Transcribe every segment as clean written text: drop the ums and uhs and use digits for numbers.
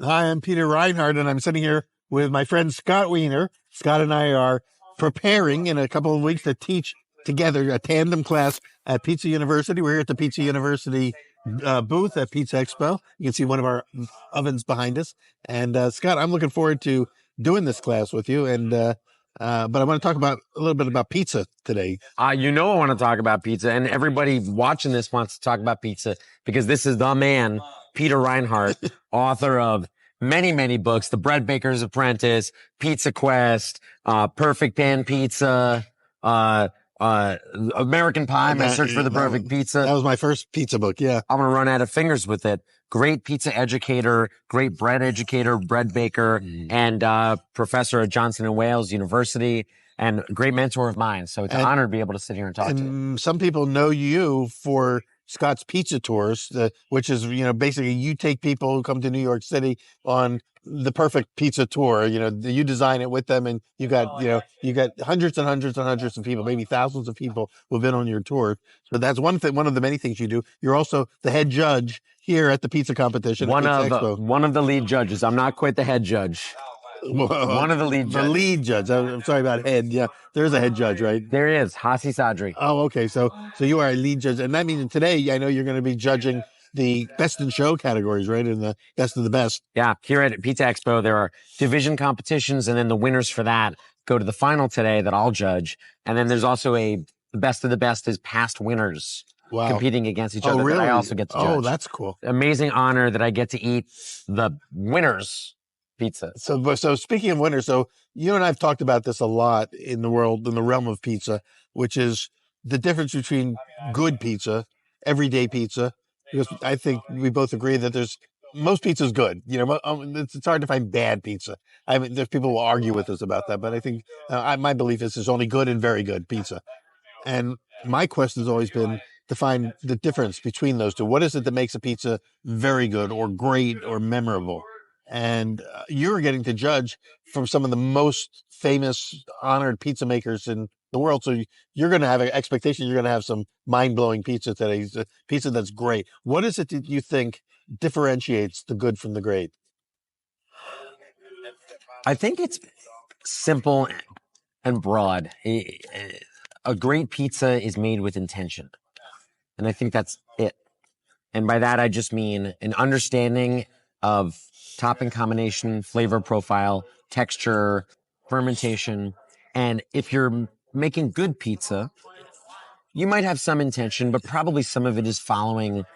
Hi, I'm Peter Reinhart, and I'm sitting here with my friend Scott Wiener. Scott and I are preparing in a couple of weeks to teach together a tandem class at Pizza University. We're here at the Pizza University booth at Pizza Expo. You can see one of our ovens behind us. And Scott, I'm looking forward to doing this class with you. But I want to talk about a little bit about pizza today. I want to talk about pizza, and everybody watching this wants to talk about pizza because this is the man, Peter Reinhart, author of many, many books: The Bread Baker's Apprentice, Pizza Quest, Perfect Pan Pizza, uh, American Pie, My Search for the Perfect Pizza. That was my first pizza book, yeah. I'm going to run out of fingers with it. Great pizza educator, great bread educator, bread baker, and professor at Johnson & Wales University, and great mentor of mine. So it's an honor to be able to sit here and talk to you. Some people know you for Scott's Pizza Tours, which is, basically you take people who come to New York City on the perfect pizza tour. You design it with them, and you got hundreds and hundreds and hundreds of people, maybe thousands of people who've been on your tour. So that's one thing, one of the many things you do. You're also the head judge here at the pizza competition. One of the lead judges. I'm not quite the head judge. One of the lead judges. The lead judge. I'm sorry about head. Yeah, there's a head judge, right? There is, Hasi Sadri. Oh, okay. So you are a lead judge. And that means today, I know you're going to be judging the best in show categories, right? And the best of the best. Yeah. Here at Pizza Expo, there are division competitions, and then the winners for that go to the final today that I'll judge. And then there's also the best of the best is past winners. Wow. Competing against each other. Really? That I also get to judge. Oh, that's cool. Amazing honor that I get to eat the winners' pizza. So speaking of winners, so you and I have talked about this a lot in the realm of pizza, which is the difference between good pizza, everyday pizza, because I think we both agree that most pizza is good. It's hard to find bad pizza. I mean, there's people who will argue with us about that, but I think my belief is there's only good and very good pizza. And my question has always been to find the difference between those two. What is it that makes a pizza very good or great or memorable? And you're getting to judge from some of the most famous, honored pizza makers in the world. So you're going to have an expectation. You're going to have some mind-blowing pizza today, pizza that's great. What is it that you think differentiates the good from the great? I think it's simple and broad. A great pizza is made with intention. And I think that's it. And by that, I just mean an understanding of topping combination, flavor profile, texture, fermentation. And if you're making good pizza, you might have some intention, but probably some of it is following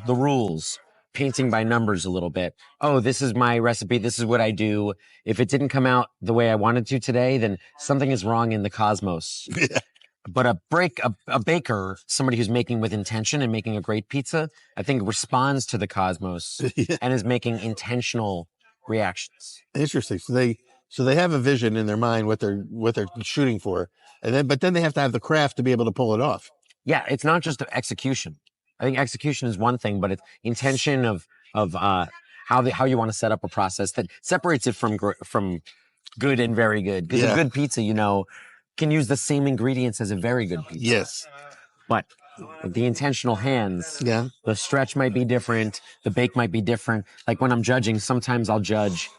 the rules, painting by numbers a little bit. Oh, this is my recipe. This is what I do. If it didn't come out the way I wanted to today, then something is wrong in the cosmos. But a baker, somebody who's making with intention and making a great pizza, I think responds to the cosmos and is making intentional reactions. Interesting. So they have a vision in their mind, what they're shooting for, but then they have to have the craft to be able to pull it off. Yeah, it's not just execution. I think execution is one thing, but it's intention of how you want to set up a process that separates it from good and very good. Because a good pizza, can use the same ingredients as a very good pizza. Yes. But with the intentional hands, the stretch might be different, the bake might be different. Like when I'm judging, sometimes I'll judge,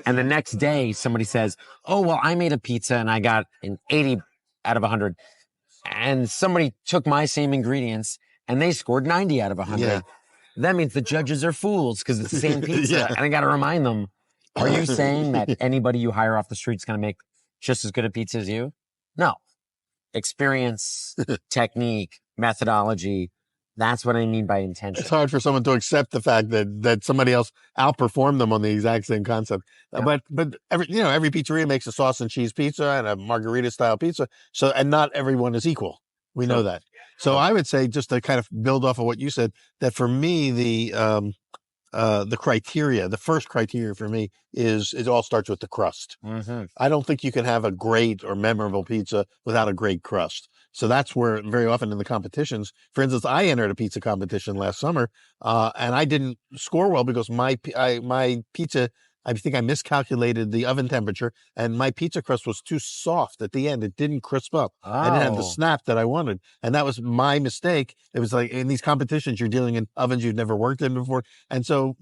and the next day somebody says, oh, well, I made a pizza and I got an 80 out of 100. And somebody took my same ingredients and they scored 90 out of 100. Yeah. That means the judges are fools because it's the same pizza. And I got to remind them, are you saying that anybody you hire off the street is going to make just as good a pizza as you? No. Experience, technique, methodology. That's what I mean by intention. It's hard for someone to accept the fact that somebody else outperformed them on the exact same concept. Yeah. But every pizzeria makes a sauce and cheese pizza and a margarita style pizza. So, and not everyone is equal. We know that. So I would say, just to kind of build off of what you said, that for me, the first criteria for me is it all starts with the crust. Mm-hmm. I don't think you can have a great or memorable pizza without a great crust. So that's where very often in the competitions, for instance, I entered a pizza competition last summer, and I didn't score well because my pizza I think I miscalculated the oven temperature, and my pizza crust was too soft at the end. It didn't crisp up. I didn't have the Oh, snap that I wanted, and that was my mistake. It was like in these competitions, you're dealing in ovens you've never worked in before, and so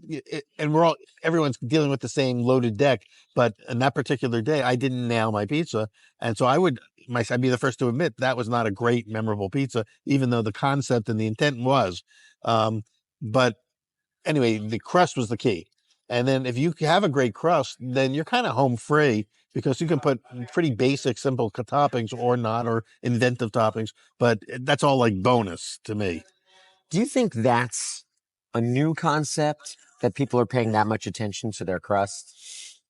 and everyone's dealing with the same loaded deck. But on that particular day, I didn't nail my pizza, and so I'd be the first to admit that was not a great, memorable pizza, even though the concept and the intent was. But anyway, the crust was the key. And then if you have a great crust, then you're kind of home free because you can put pretty basic, simple toppings or not, or inventive toppings. But that's all like bonus to me. do you think that's a new concept that people are paying that much attention to their crust?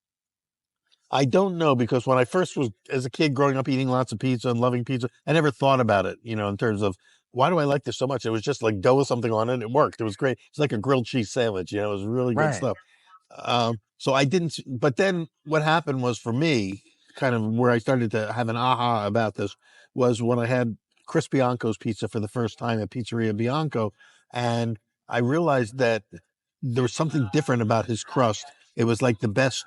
I don't know because when I first was as a kid growing up eating lots of pizza and loving pizza, I never thought about it, in terms of why do I like this so much? It was just like dough with something on it. It worked. It was great. It's like a grilled cheese sandwich, it was really good Right. stuff. So I didn't, but then what happened was for me, kind of where I started to have an aha about this was when I had Chris Bianco's pizza for the first time at Pizzeria Bianco. And I realized that there was something different about his crust. It was like the best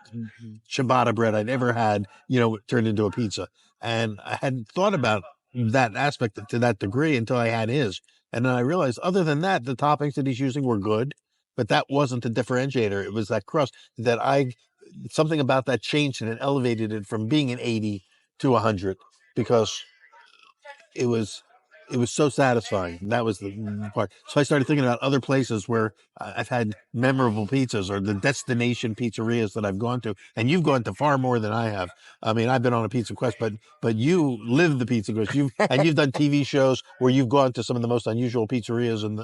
ciabatta bread I'd ever had, turned into a pizza. And I hadn't thought about that aspect to that degree until I had his. And then I realized, other than that, the toppings that he's using were good, but that wasn't the differentiator. It was that crust something about that changed and it elevated it from being an 80 to 100 because it was it was so satisfying. That was the part. So I started thinking about other places where I've had memorable pizzas or the destination pizzerias that I've gone to. And you've gone to far more than I have. I mean, I've been on a pizza quest, but you live the pizza quest. You've done TV shows where you've gone to some of the most unusual pizzerias and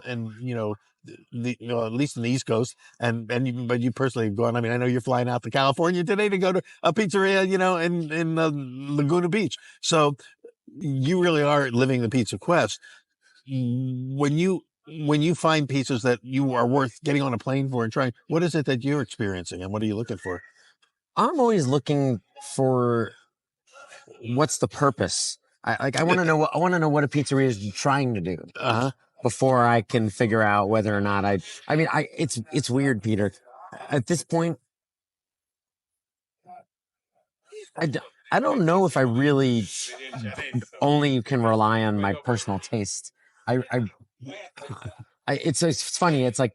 at least in the East Coast, but you personally have gone. I mean, I know you're flying out to California today to go to a pizzeria, in Laguna Beach. So you really are living the pizza quest. When you find pizzas that you are worth getting on a plane for and trying, what is it that you're experiencing and what are you looking for? I'm always looking for what's the purpose. I want to know. I want to know what a pizzeria is trying to do Uh-huh. before I can figure out whether or not I. I mean, it's weird, Peter. At this point, I don't know if I really only can rely on my personal taste. It's funny. It's like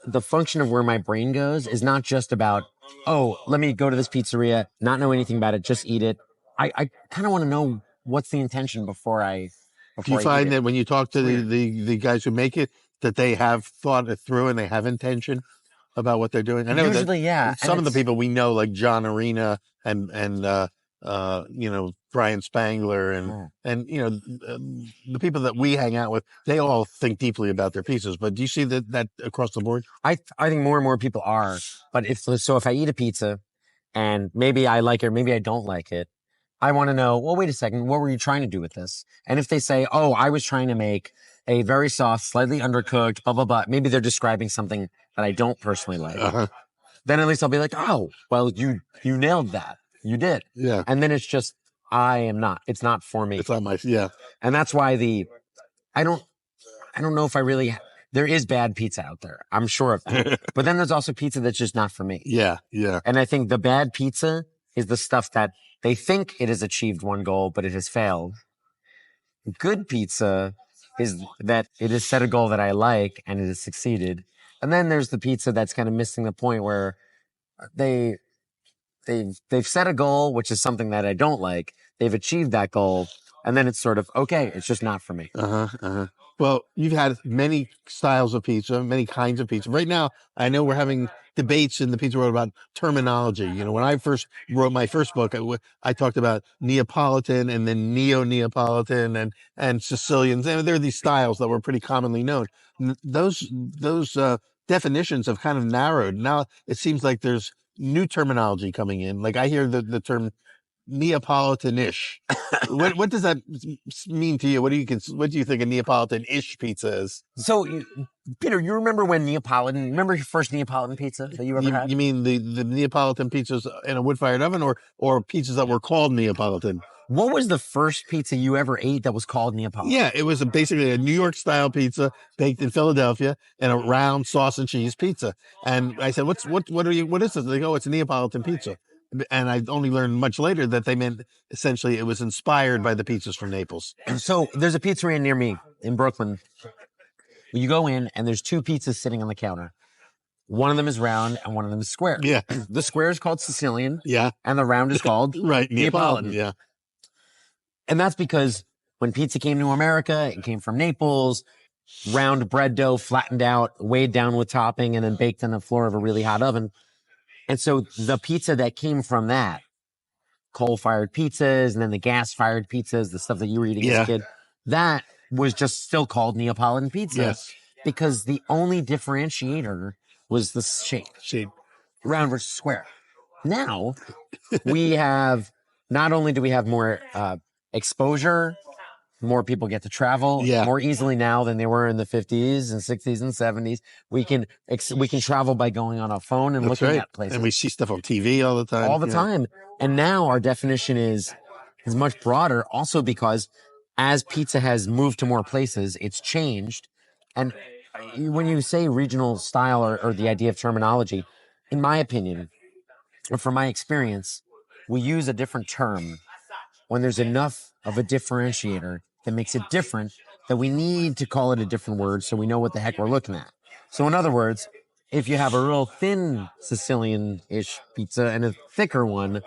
the function of where my brain goes is not just about, oh, let me go to this pizzeria, not know anything about it, just eat it. I kind of want to know what's the intention before I Do you eat find it. that when you talk to It's weird. the guys who make it, that they have thought it through and they have intention about what they're doing? I know that Usually, yeah, and some of the people we know, like John Arena and Brian Spangler and the people that we hang out with, they all think deeply about their pizzas. But do you see that across the board? I think more and more people are. But if I eat a pizza and maybe I like it, or maybe I don't like it, I want to know, well, wait a second, what were you trying to do with this? And if they say, oh, I was trying to make a very soft, slightly undercooked, blah, blah, blah, maybe they're describing something that I don't personally like. Uh-huh. Then at least I'll be like, oh, well, you nailed that. You did. Yeah. And then it's just, it's not for me. It's not yeah. And that's why I don't know if I really, there is bad pizza out there. I'm sure of that. But then there's also pizza that's just not for me. Yeah. Yeah. And I think the bad pizza is the stuff that they think it has achieved one goal, but it has failed. Good pizza is that it has set a goal that I like and it has succeeded. And then there's the pizza that's kind of missing the point where they've set a goal, which is something that I don't like. They've achieved that goal. And then it's sort of, okay, it's just not for me. Well, you've had many styles of pizza, many kinds of pizza. Right now, I know we're having debates in the pizza world about terminology. When I first wrote my first book, I talked about Neapolitan and then neo-Neapolitan and Sicilians. And there are these styles that were pretty commonly known. Those definitions have kind of narrowed. Now it seems like there's new terminology coming in. Like I hear the term Neapolitan-ish. What does that mean to you? What do you think a Neapolitan-ish pizza is? So, Peter, you remember remember your first Neapolitan pizza that you ever had? You mean the Neapolitan pizzas in a wood-fired oven or pizzas that were called Neapolitan? What was the first pizza you ever ate that was called Neapolitan? Yeah, it was basically a New York style pizza baked in Philadelphia and a round sauce and cheese pizza. And I said, what is this? They go, it's a Neapolitan pizza. And I only learned much later that they meant essentially it was inspired by the pizzas from Naples. So there's a pizzeria near me in Brooklyn. You go in and there's two pizzas sitting on the counter. One of them is round and one of them is square. Yeah. The square is called Sicilian. Yeah. And the round is called right. Neapolitan. Yeah. And that's because when pizza came to America, it came from Naples, round bread dough, flattened out, weighed down with topping, and then baked on the floor of a really hot oven. And so the pizza that came from that, coal-fired pizzas, and then the gas-fired pizzas, the stuff that you were eating as a kid, that was just still called Neapolitan pizza. Yes. Because the only differentiator was the shape. Round versus square. Now, we have, not only do we have more exposure, more people get to travel more easily now than they were in the 50s and 60s and 70s. We can travel by going on a phone and looking at places. And we see stuff on TV all the time. All the time. And now our definition is much broader also because as pizza has moved to more places, it's changed. And when you say regional style or the idea of terminology, in my opinion, or from my experience, we use a different term when there's enough of a differentiator that makes it different that we need to call it a different word so we know what the heck we're looking at. So in other words, if you have a real thin Sicilian-ish pizza and a thicker one,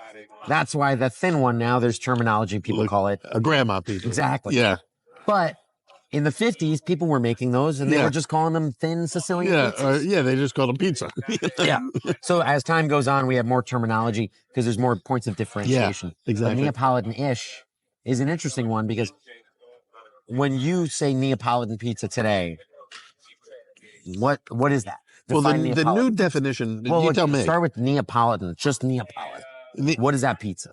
that's why the thin one now there's terminology people call it a grandma pizza. Exactly. Yeah. But in the 50s, people were making those and they were just calling them thin Sicilian pizzas. They just called them pizza. Yeah. So as time goes on, we have more terminology because there's more points of differentiation. Yeah, exactly. But Neapolitan-ish is an interesting one because when you say Neapolitan pizza today, what is that? Define the new definition, you tell me. Start with Neapolitan, just Neapolitan. What is that pizza?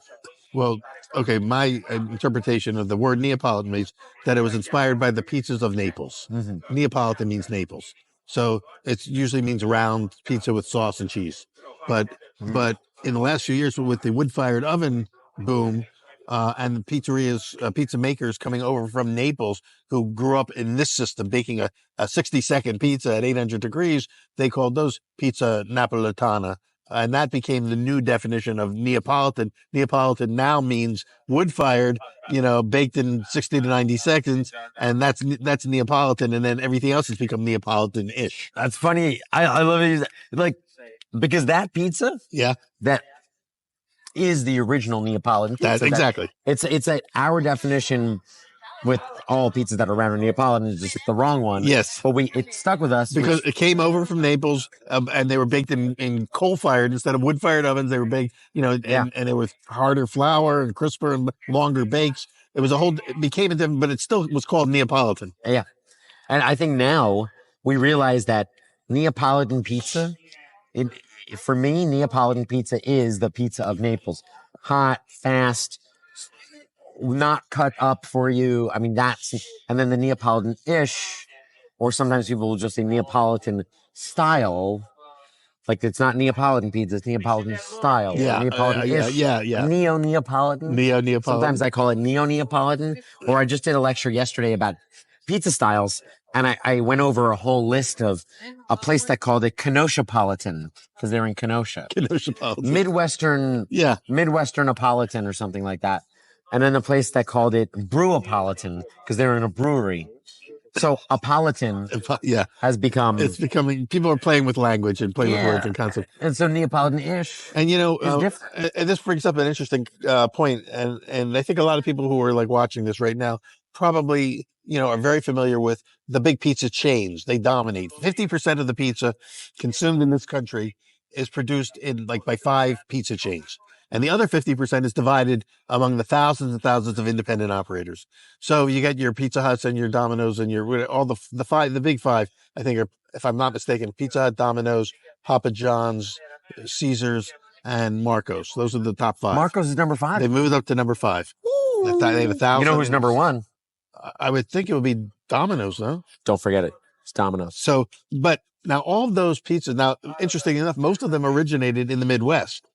Well, okay, my interpretation of the word Neapolitan means that it was inspired by the pizzas of Naples. Mm-hmm. Neapolitan means Naples. So it usually means round pizza with sauce and cheese. But in the last few years with the wood-fired oven boom, and the pizzerias, pizza makers coming over from Naples who grew up in this system, baking a 60-second pizza at 800 degrees, they called those pizza napolitana. And that became the new definition of Neapolitan. Neapolitan now means wood-fired, baked in 60 to 90 seconds. And that's Neapolitan. And then everything else has become Neapolitan-ish. That's funny. I love it. Like, because that pizza, that is the original Neapolitan pizza. Exactly. It's our definition with all pizzas that are around in Neapolitan is just the wrong one. Yes. But it stuck with us. Because it came over from Naples, and they were baked in coal-fired instead of wood-fired ovens. They were baked, and they were harder flour and crisper and longer bakes. It became a different, but it still was called Neapolitan. Yeah. And I think now we realize that Neapolitan pizza, for me, Neapolitan pizza is the pizza of Naples. Hot, fast, not cut up for you. I mean, and then the Neapolitan-ish, or sometimes people will just say Neapolitan style. Like it's not Neapolitan pizza, it's Neapolitan style. Yeah. Neapolitan-ish. Neo-Neapolitan. Neo-Neapolitan. Sometimes I call it Neo-Neapolitan. Or I just did a lecture yesterday about pizza styles. And I went over a whole list of a place that called it Kenoshapolitan because they're in Kenosha. Kenoshapolitan. Midwesternapolitan or something like that. And then a place that called it Brewapolitan because they're in a brewery. So Apolitan has become... It's becoming... People are playing with language and playing with words and concepts. And so Neapolitan-ish and is different. And this brings up an interesting point. And I think a lot of people who are like watching this right now probably, are very familiar with the big pizza chains. They dominate. 50% of the pizza consumed in this country is produced by 5 pizza chains. And the other 50% is divided among the thousands and thousands of independent operators. So you get your Pizza Huts and your Domino's and all the big 5, I think are, if I'm not mistaken, Pizza Hut, Domino's, Papa John's, Caesar's, and Marco's. Those are the top 5. Marco's is number 5. They moved up to number 5. They have 1,000. You know who's number 1? I would think it would be Domino's, no? Don't forget it. It's Domino's. So, but now all of those pizzas, now interesting enough, most of them originated in the Midwest.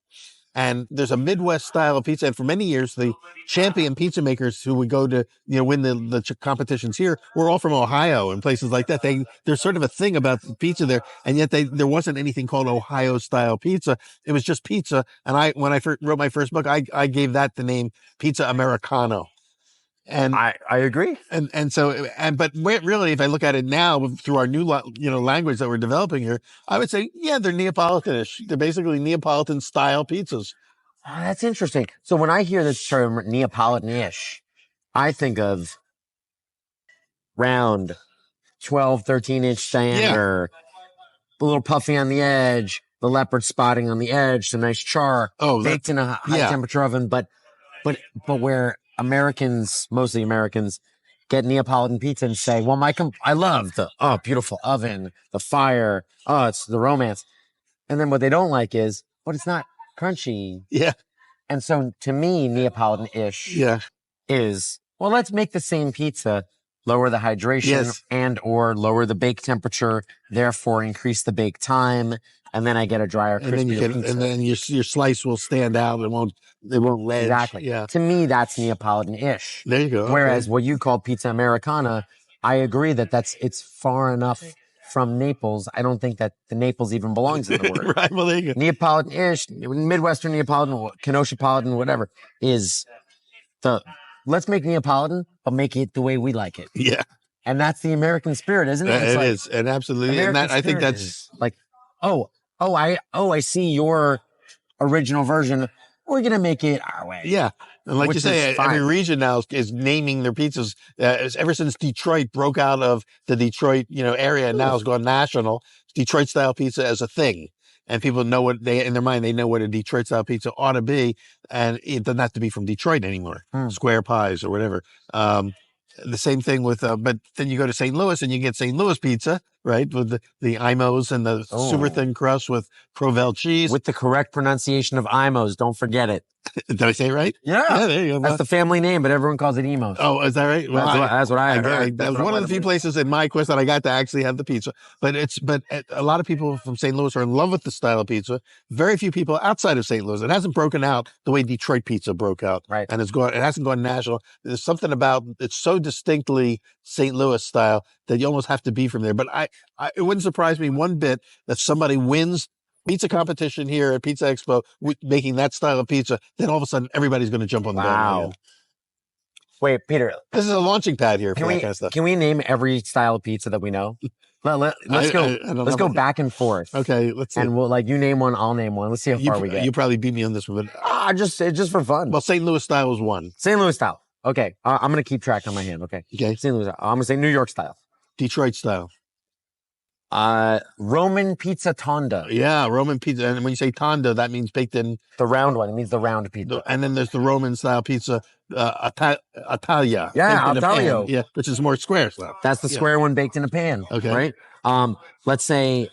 And there's a Midwest style of pizza. And for many years, the champion pizza makers who would go to, win the competitions here were all from Ohio and places like that. There's sort of a thing about pizza there. And yet there wasn't anything called Ohio style pizza. It was just pizza. And when I wrote my first book, I gave that the name Pizza Americano. And I agree. But really, if I look at it now through our new, language that we're developing here, I would say, yeah, they're Neapolitanish. They're basically Neapolitan style pizzas. Oh, that's interesting. So when I hear this term Neapolitan-ish, I think of round, 12, 13-inch diameter, a little puffy on the edge, the leopard spotting on the edge, some nice char, baked in a high temperature oven. But where Americans, mostly Americans, get Neapolitan pizza and say, well, I love the beautiful oven, the fire, it's the romance. And then what they don't like is, but it's not crunchy. Yeah. And so to me, Neapolitan-ish is, well, let's make the same pizza, lower the hydration and or lower the bake temperature, therefore increase the bake time, and then I get a drier, crispier pizza. And then your slice will stand out. It won't ledge. Exactly. Yeah. To me, that's Neapolitan-ish. There you go. Whereas what you call pizza Americana, I agree that it's far enough from Naples. I don't think that the Naples even belongs in the word. Right. Well, there you go. Neapolitan-ish, Midwestern Neapolitan, Kenoshapolitan, whatever, is let's make Neapolitan, but make it the way we like it. Yeah. And that's the American spirit, isn't it? It is. And absolutely. And I think that's like, I see your original version. We're going to make it our way. Yeah. And like you say, every region now is naming their pizzas. Ever since Detroit broke out of the Detroit, area, and now has gone national, Detroit style pizza as a thing. And people know in their mind, they know what a Detroit style pizza ought to be. And it doesn't have to be from Detroit anymore. Square pies or whatever. The same thing with, but then you go to St. Louis and you get St. Louis pizza, right? With the Imos and the super thin crust with Provel cheese. With the correct pronunciation of Imos. Don't forget it. Did I say it right? Yeah. There you go. That's the family name, but everyone calls it Emos. Oh, is that right? Well, that's what I heard. That was one of the few places in my quest that I got to actually have the pizza. But a lot of people from St. Louis are in love with the style of pizza. Very few people outside of St. Louis. It hasn't broken out the way Detroit pizza broke out. Right. And it hasn't gone national. There's something about it's so distinctly St. Louis style that you almost have to be from there. But it wouldn't surprise me one bit that somebody wins pizza competition here at Pizza Expo making that style of pizza, then all of a sudden everybody's going to jump on the bandwagon. Wait, Peter. This is a launching pad here for that kind of stuff. Can we name every style of pizza that we know? Let's go back and forth. Okay, let's see. And we'll you name one, I'll name one. Let's see how far we get. You probably beat me on this one, but just for fun. Well, St. Louis style is one. St. Louis style. Okay, I'm gonna keep track on my hand. Okay. St. Louis style. I'm gonna say New York style. Detroit style. Roman pizza tonda. Yeah, Roman pizza. And when you say tonda, that means baked in the round one. It means the round pizza. And then there's the Roman style pizza, Italia. Yeah, Italia. Yeah, which is more square style. That's the square one baked in a pan. Okay. Right. Let's say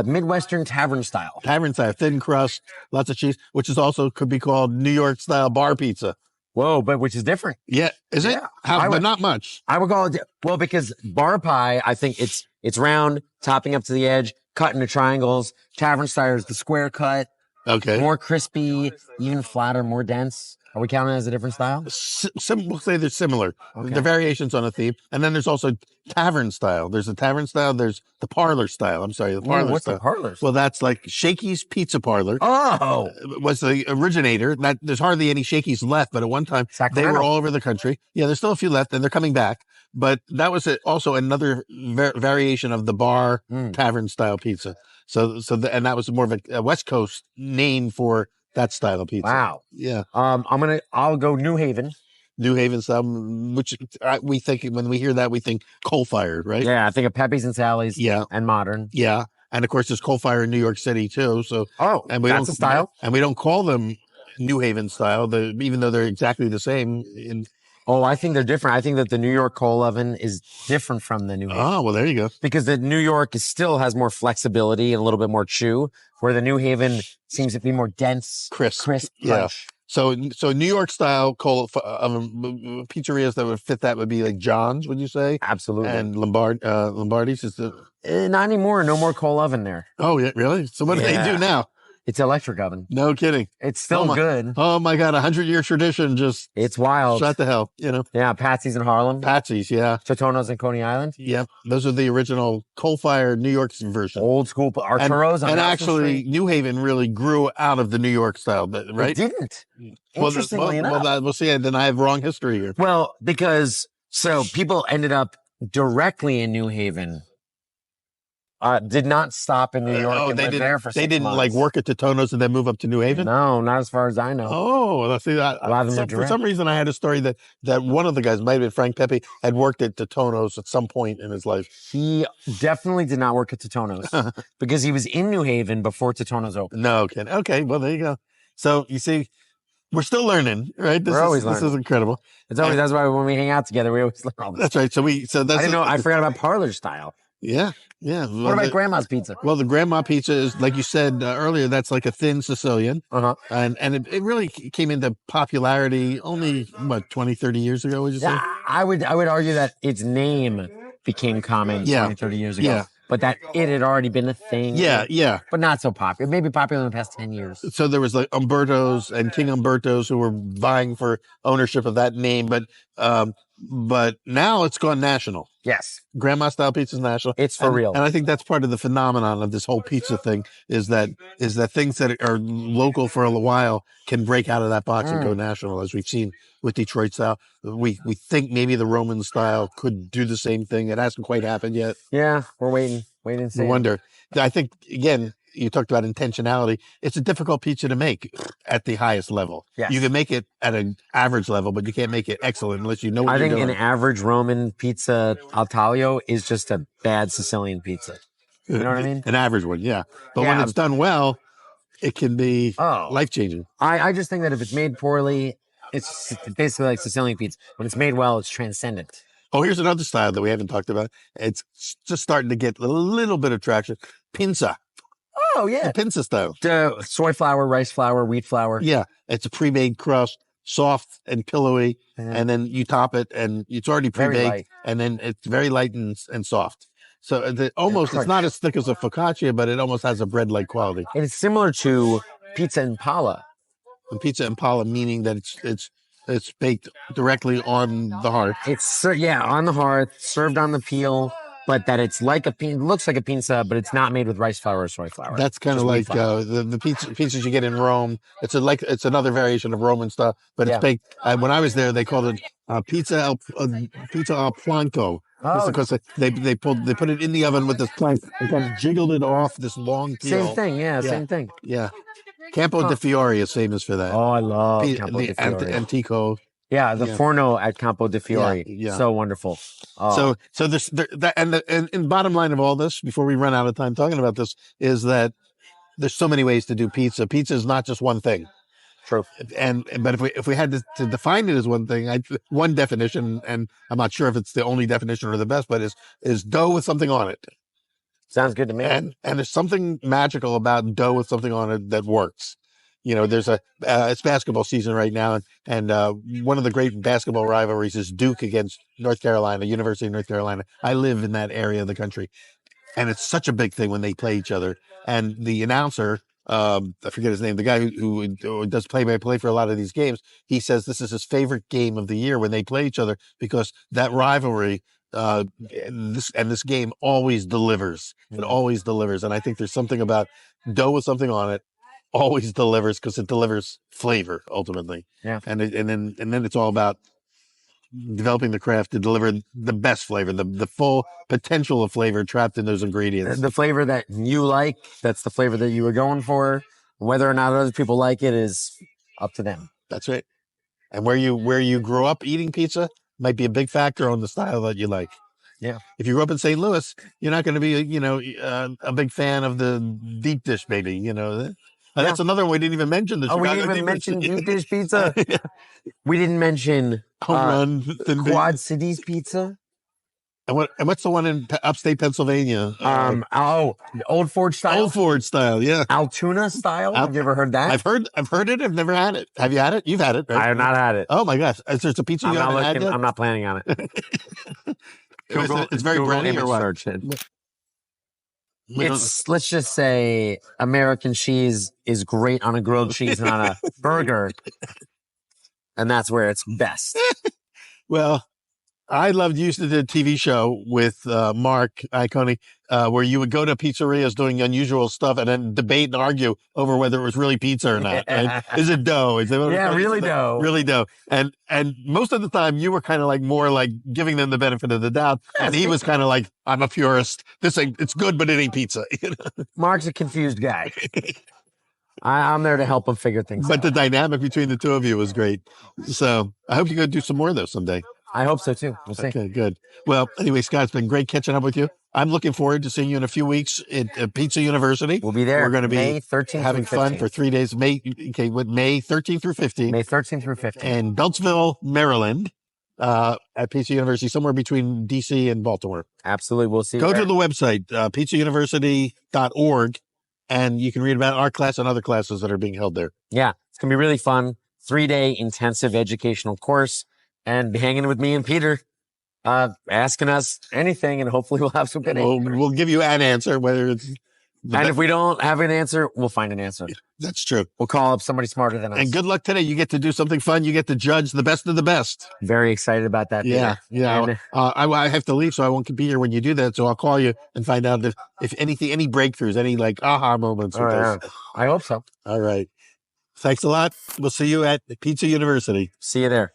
Midwestern tavern style. Tavern style, thin crust, lots of cheese, which is also could be called New York style bar pizza. Whoa, but which is different. Yeah, is it? Yeah. But not much. I would call it because bar pie. I think it's round, topping up to the edge, cut into triangles. Tavern style is the square cut. Okay. More crispy, even flatter, more dense. Are we counting it as a different style? We'll say they're similar. Okay. They're variations on a theme. And then there's also tavern style. There's the tavern style. There's the parlor style. I'm sorry, the parlor what's style. The parlor? Well, that's like Shakey's Pizza Parlor. Oh! Was the originator. There's hardly any Shakey's left, but at one time, they were all over the country. Yeah, there's still a few left, and they're coming back. But that was also another variation of the bar tavern style pizza. And that was more of a West Coast name for that style of pizza. Wow. Yeah. I'll go New Haven. New Haven style, which we think when we hear that, we think coal fired, right? Yeah, I think of Pepe's and Sally's. Yeah. And modern. Yeah. And of course, there's coal fire in New York City too. So, that's a style. And we don't call them New Haven style, even though they're exactly the same. I think they're different. I think that the New York coal oven is different from the New Haven. Oh, well, there you go. Because the New York still has more flexibility and a little bit more chew, where the New Haven seems to be more dense, crisp. Yeah. So New York style coal oven pizzerias that would fit that would be like John's, would you say? Absolutely. And Lombardi's is not anymore. No more coal oven there. Oh, yeah, really? So what do they do now? It's electric oven. No kidding. It's still good. Oh my God, 100-year tradition just It's wild. shut the hell, you know. Yeah, Patsy's in Harlem. Patsy's, yeah. Totono's in Coney Island. Yep, those are the original coal-fired New York version. Old school Arturo's on and Nelson actually, Street. New Haven really grew out of the New York style, right? It didn't. Interestingly enough. Well, we'll see. Then I have wrong history here. Well, because so people ended up directly in New Haven. Did not stop in New York and live there for 6 months. They didn't like work at Totono's and then move up to New Haven? No, not as far as I know. Oh, let's see that. For some reason, I had a story that one of the guys, might have been Frank Pepe, had worked at Totono's at some point in his life. He definitely did not work at Totono's because he was in New Haven before Totono's opened. No, okay. Well, there you go. So you see, we're still learning, right? We're always learning. This is incredible. It's always that's why when we hang out together, we always learn all this. That's right. I didn't know. I forgot about parlor style. Yeah. Well, what about grandma's pizza? Well, the grandma pizza is, like you said earlier, that's like a thin Sicilian. And it really came into popularity only, 20, 30 years ago, would you say? I would argue that its name became common 20, 30 years ago. Yeah. But that it had already been a thing. Yeah. But not so popular. Maybe popular in the past 10 years. So there was like Umberto's and King Umberto's who were vying for ownership of that name. But now it's gone national. Yes. Grandma style pizza is national. It's for real. And I think that's part of the phenomenon of this whole pizza thing is that things that are local for a while can break out of that box and go national, as we've seen with Detroit style. We think maybe the Roman style could do the same thing. It hasn't quite happened yet. Yeah, we're waiting and seeing. I wonder. I think, again, you talked about intentionality. It's a difficult pizza to make at the highest level. Yes. You can make it at an average level, but you can't make it excellent unless you know what you're doing. I think an average Roman pizza al taglio is just a bad Sicilian pizza. You know what I mean? An average one, yeah. But when it's done well, it can be life-changing. I just think that if it's made poorly, it's basically like Sicilian pizza. When it's made well, it's transcendent. Oh, here's another style that we haven't talked about. It's just starting to get a little bit of traction. Pinza. Oh, yeah. The pinza style. Soy flour, rice flour, wheat flour. Yeah. It's a pre-made crust, soft and pillowy. And then you top it and it's already pre-baked. And then it's very light and soft. So it's not as thick as a focaccia, but it almost has a bread-like quality. And it's similar to pizza impala. And pizza impala, meaning that it's baked directly on the hearth. It's on the hearth, served on the peel, but that it's like looks like a pizza, but it's not made with rice flour or soy flour. That's kind of like the pizzas you get in Rome. It's another variation of Roman style, but it's baked. When I was there, they called it pizza al planco. Just because they put it in the oven with this plank and kind of jiggled it off this long peel. Same thing, same thing. Yeah. Campo de Fiore is famous for that. Oh, I love Campo de Fiore. Antico. Yeah, the forno at Campo de Fiore. Yeah. So wonderful. Oh. So this and bottom line of all this, before we run out of time talking about this, is that there's so many ways to do pizza. Pizza is not just one thing. True. But if we had to define it as one thing, one definition, and I'm not sure if it's the only definition or the best, but is dough with something on it. Sounds good to me. And there's something magical about dough with something on it that works. You know, there's it's basketball season right now, and one of the great basketball rivalries is Duke against North Carolina, University of North Carolina. I live in that area of the country, and it's such a big thing when they play each other. And the announcer, I forget his name, the guy who does play-by-play for a lot of these games, he says this is his favorite game of the year when they play each other because that rivalry. This game always delivers. It always delivers, and I think there's something about dough with something on it always delivers because it delivers flavor ultimately. Yeah, and then it's all about developing the craft to deliver the best flavor, the full potential of flavor trapped in those ingredients. The flavor that you like, that's the flavor that you were going for. Whether or not other people like it is up to them. That's right. And where you grew up eating pizza might be a big factor on the style that you like. Yeah. If you grew up in St. Louis, you're not going to be, a big fan of the deep dish, maybe, That's another one we didn't even mention. We didn't even mention deep dish pizza. Yeah. We didn't mention home run Quad Cities pizza. And what's the one in upstate Pennsylvania? Old Forge style. Old Forge style, yeah. Altoona style. Have you ever heard that? I've heard it. I've never had it. Have you had it? You've had it, right? I have not had it. Oh my gosh! Is there a pizza you haven't had yet? I'm not planning on it. It's very bready or what? Search it. let's just say American cheese is great on a grilled cheese and on a burger. And that's where it's best. Well, I loved used to do a TV show with Mark Iacone, where you would go to pizzerias doing unusual stuff and then debate and argue over whether it was really pizza or not. Right? Is it dough? Is it really dough? Really dough. And most of the time you were kind of like more like giving them the benefit of the doubt, and he was kind of like, I'm a purist. It's good, but it ain't pizza. Mark's a confused guy. I'm there to help him figure things out. But the dynamic between the two of you was great. So I hope you go do some more of those someday. I hope so too. We'll see. Okay, good. Well, anyway, Scott, it's been great catching up with you. I'm looking forward to seeing you in a few weeks at Pizza University. We'll be there. We're going to be May 13th having fun for 3 days. May 13th through 15th. May 13th through 15th. And Beltsville, Maryland, at Pizza University, somewhere between DC and Baltimore. Absolutely. We'll see. Go to the website, pizzauniversity.org, and you can read about our class and other classes that are being held there. Yeah, it's going to be really fun. 3-day intensive educational course, and hanging with me and Peter, asking us anything, and hopefully we'll have some good answers. We'll give you an answer, whether it's... And if we don't have an answer, we'll find an answer. That's true. We'll call up somebody smarter than us. And good luck today. You get to do something fun. You get to judge the best of the best. Very excited about that. Yeah, Peter. yeah. And, I have to leave, so I won't be here when you do that. So I'll call you and find out if anything, any breakthroughs, any like aha moments. With yeah. I hope so. All right. Thanks a lot. We'll see you at Pizza University. See you there.